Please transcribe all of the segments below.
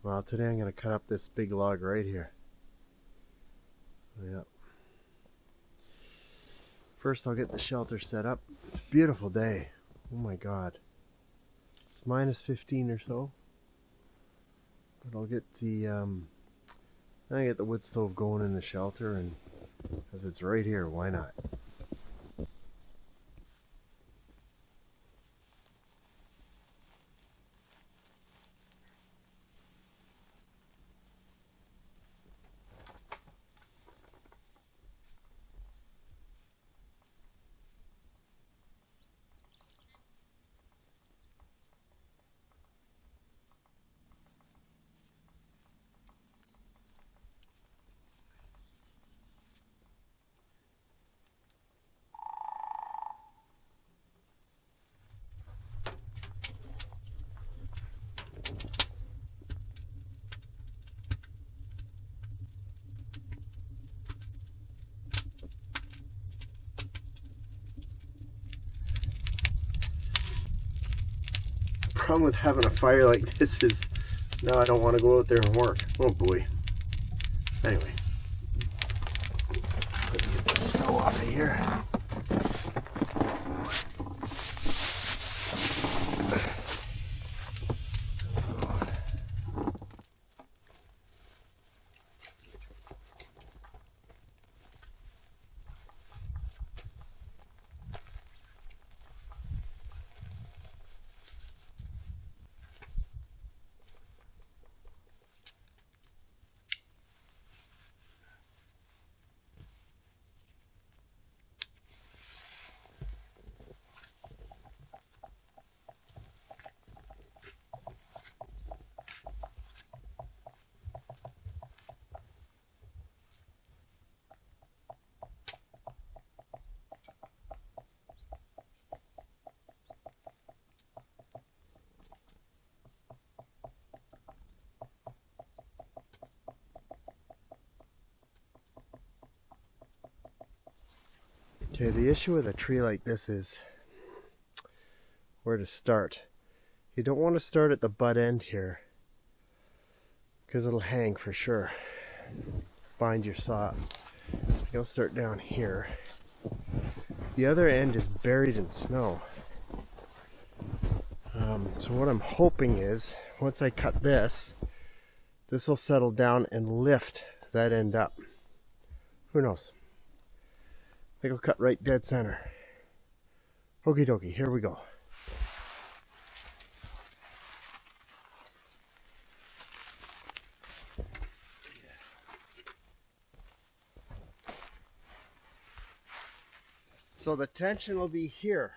Well, today I'm going to cut up this big log right here. Yeah. First I'll get the shelter set up. It's a beautiful day. Oh my god. It's minus 15 or so. But I'll get the I get the wood stove going in the shelter, and because it's right here, why not? The problem with having a fire like this is now I don't want to go out there and work. Oh boy. Anyway, let's get this snow off of here. Okay, the issue with a tree like this is where to start. You don't want to start at the butt end here, because it'll hang for sure. Bind your saw. You'll start down here. The other end is buried in snow. So what I'm hoping is, once I cut this, this will settle down and lift that end up. Who knows? I think I'll cut right dead center. Okie dokie, here we go. So the tension will be here.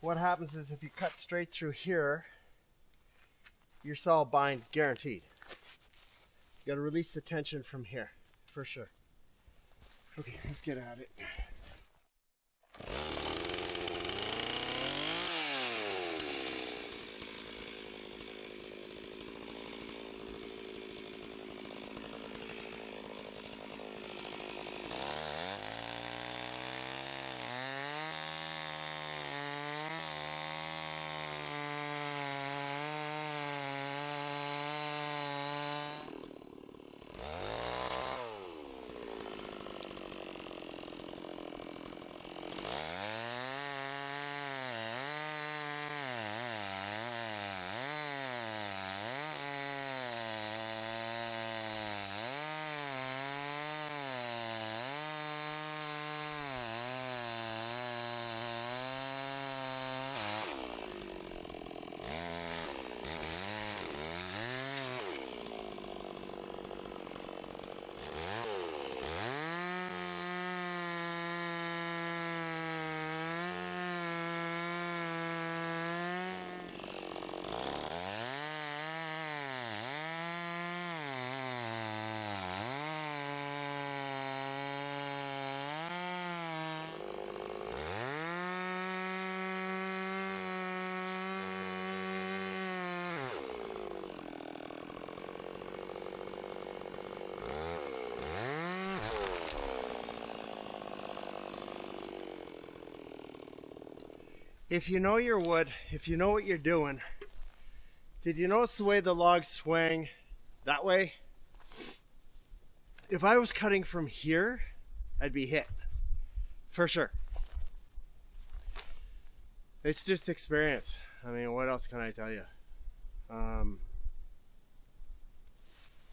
What happens is if you cut straight through here, your saw will bind guaranteed. You gotta release the tension from here, for sure. Okay, let's get at it. If you know your wood, if you know what you're doing, Did you notice the way the logs swang that way? If I was cutting from here, I'd be hit. For sure. It's just experience. I mean, what else can I tell you?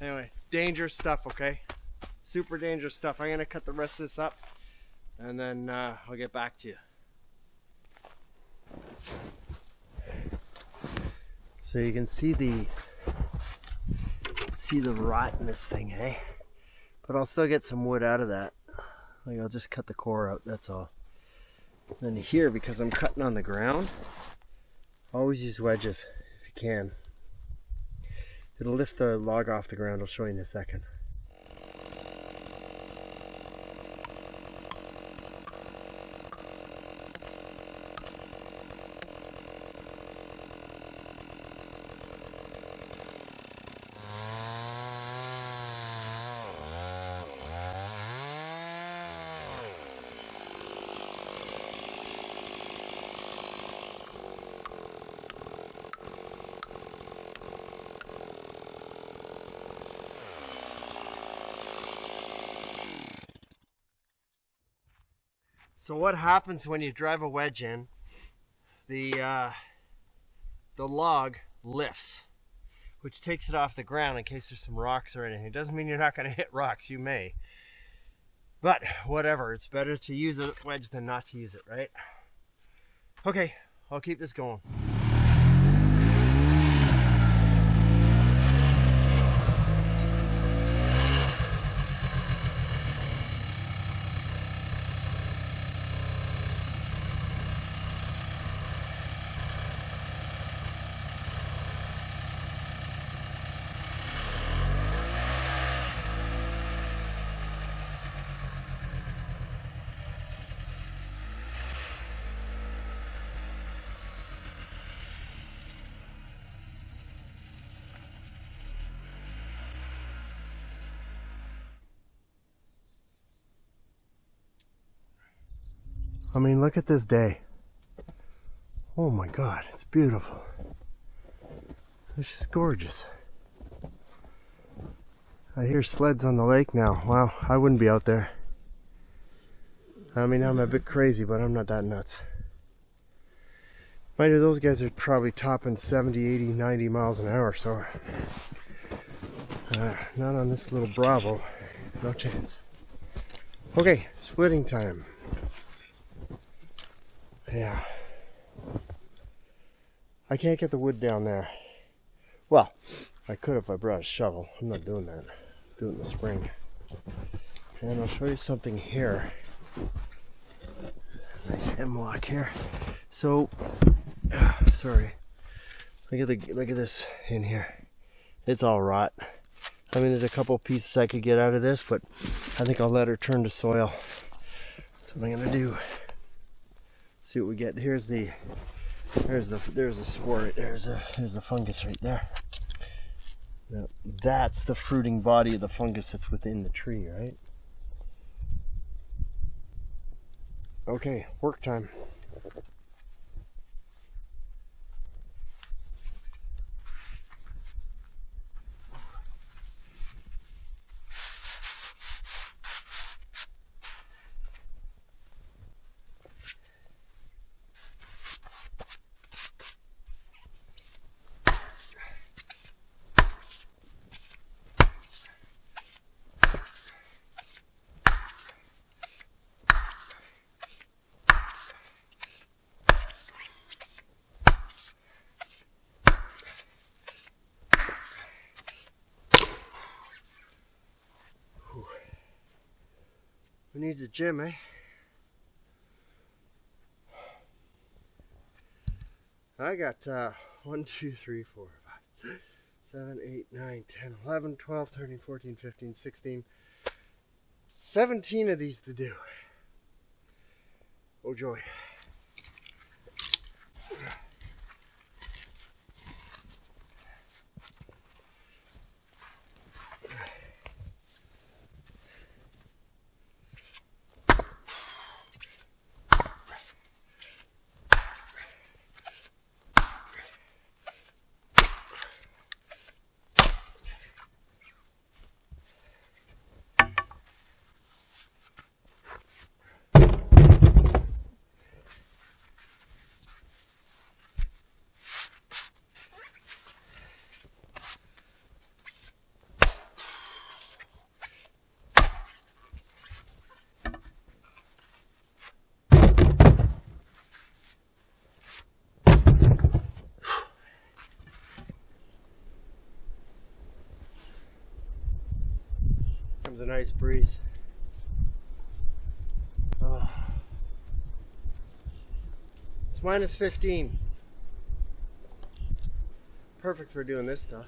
Anyway, dangerous stuff, okay? Super dangerous stuff. I'm going to cut the rest of this up, and then I'll get back to you. So you can see the rot in this thing, eh? But I'll still get some wood out of that. Like, I'll just cut the core out, that's all. Then here, because I'm cutting on the ground, always use wedges if you can. It'll lift the log off the ground. I'll show you in a second. So what happens when you drive a wedge in, the log lifts, which takes it off the ground in case there's some rocks or anything. It doesn't mean you're not going to hit rocks, you may. But whatever, it's better to use a wedge than not to use it, right? Okay, I'll keep this going. I mean, look at this day. Oh my God, it's beautiful. It's just gorgeous. I hear sleds on the lake now. Wow, I wouldn't be out there. I mean, I'm a bit crazy, but I'm not that nuts. Mind you, those guys are probably topping 70, 80, 90 miles an hour, so not on this little Bravo. No chance. Okay, splitting time. Yeah. I can't get the wood down there. Well, I could if I brought a shovel. I'm not doing that. I'll do it in the spring. And I'll show you something here. Nice hemlock here. So, sorry. Look at this in here. It's all rot. I mean, there's a couple pieces I could get out of this, but I think I'll let her turn to soil. That's what I'm gonna do. See what we get. There's the spore. There's the fungus right there. Now, that's the fruiting body of the fungus that's within the tree, right? Okay, work time. Who needs a gym, eh? I got 1, 2, 3, 4, 5, 6, 7, 8, 9, 10, 11, 12, 13, 14, 15, 16, 17 of these to do. Oh joy. comes a nice breeze. Oh. It's minus 15. Perfect for doing this stuff.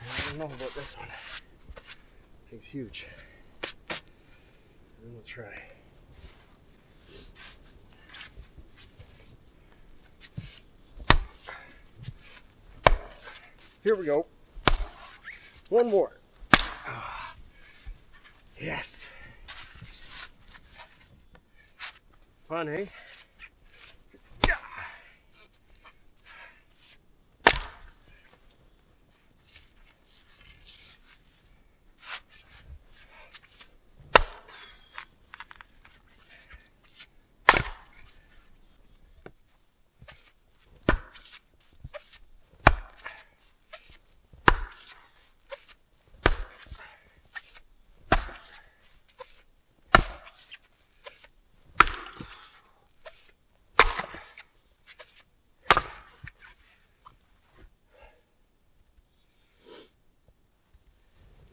I don't know about this one. It's huge. And we'll try. Here we go. One more. Yes. Fun, eh?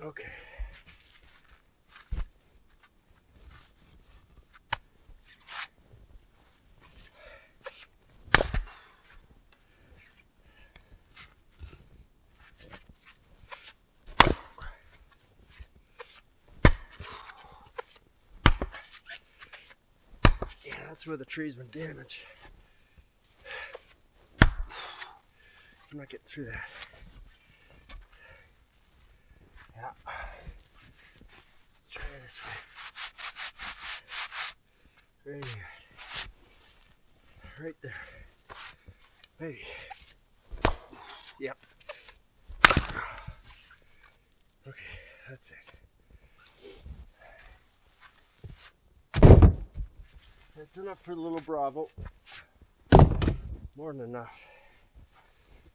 Okay. Yeah, that's where the tree's been damaged. I'm not getting through that. Yeah. Let's try it this way. Right here. Right there. Maybe. Yep. Okay, that's it. That's enough for the little Bravo. More than enough.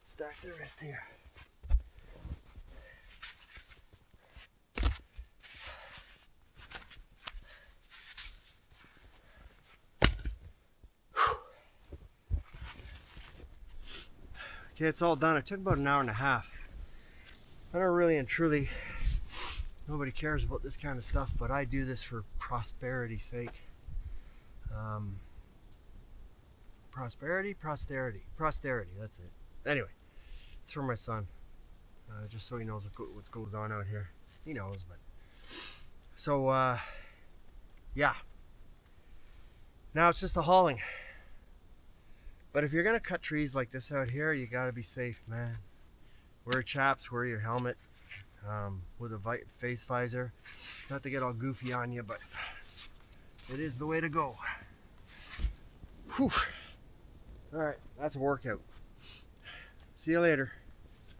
Stack the rest here. Okay, it's all done. It took about an hour and a half. I don't really and truly, nobody cares about this kind of stuff, but I do this for prosperity's sake. Posterity, that's it. Anyway, it's for my son, just so he knows what goes on out here. He knows, but so yeah. Now it's just the hauling. But if you're gonna cut trees like this out here, you gotta be safe, man. Wear chaps, wear your helmet with a face visor. Not to get all goofy on you, but it is the way to go. Whew. All right, that's a workout. See you later.